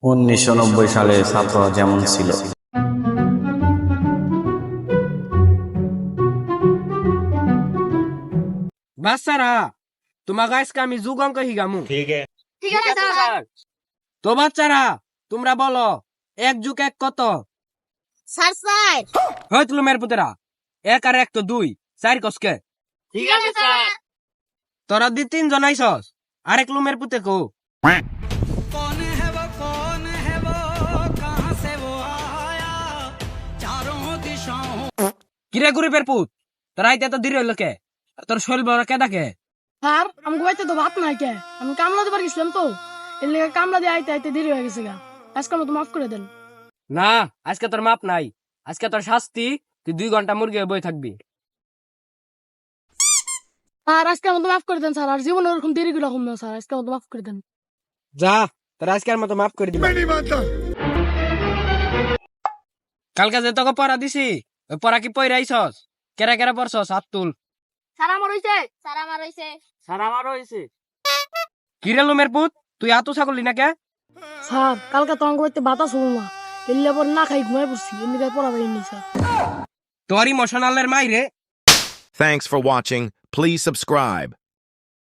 1990 সালে ছাত্র যেমন ছিল। বাচ্চারা, তোমাকে আজকে আমি যোগ অঙ্ক শিখামু। ठीक है। ঠিক আছে স্যার। তো বাচ্চারা, তোমরা বলো 1+1 কত? Sir sir. হয় তুলুমের পুতেরা, 1 আর 1 তো 2, 4 কসকে। ঠিক আছে স্যার। তোরা 2-3 জন আইসস, আরেক লুমের পুতে কো। কিরে গরিবের পুত, তোরা আইতে তো দেরি হইলো কে? আর তোর শরীর বড় কে ডাকে? স্যার আমি গোয়াইতে তো ভাত নাই কে, আমি কামলা দিবার গেছিলাম তো, এর লেগে কামলা দিয়ে আইতে আইতে দেরি হয়ে গেছে গা। আজকের মতো মাফ করে দেন। না, আজকে তোর মাপ নাই। আজকে তোর শাস্তি, তুই 2 ঘন্টা মুরগি হয়ে বই থাকবি। স্যার আজকের মতো মাফ করে দেন স্যার, আর জীবনে ওরকম দেরি করে রাখুন না স্যার, আজকের মতো মাফ করে দেন। যা, তোর আজকের মতো মাফ করে দিবি। কালকে যে তোকে পড়া দিছি, ওই পড়া কি পড়ে আইসস? কেরা কেরা পড়ছস? হাত তুল। স্যার আমার হইছে। স্যার আমার হইছে। স্যার আমারও হয়েছে। কিরে লুমের পুত, তুই আতো ছাগলি না কে? স্যার কালকে তো আমাকে বাতাস হলো না, এর লেগে পর না খাই ঘুমাই পড়ছি, এমনি গায়ে পড়া পাইনি স্যার। তোর ইমোশনালের মাইরে। Thanks for watching. Please subscribe.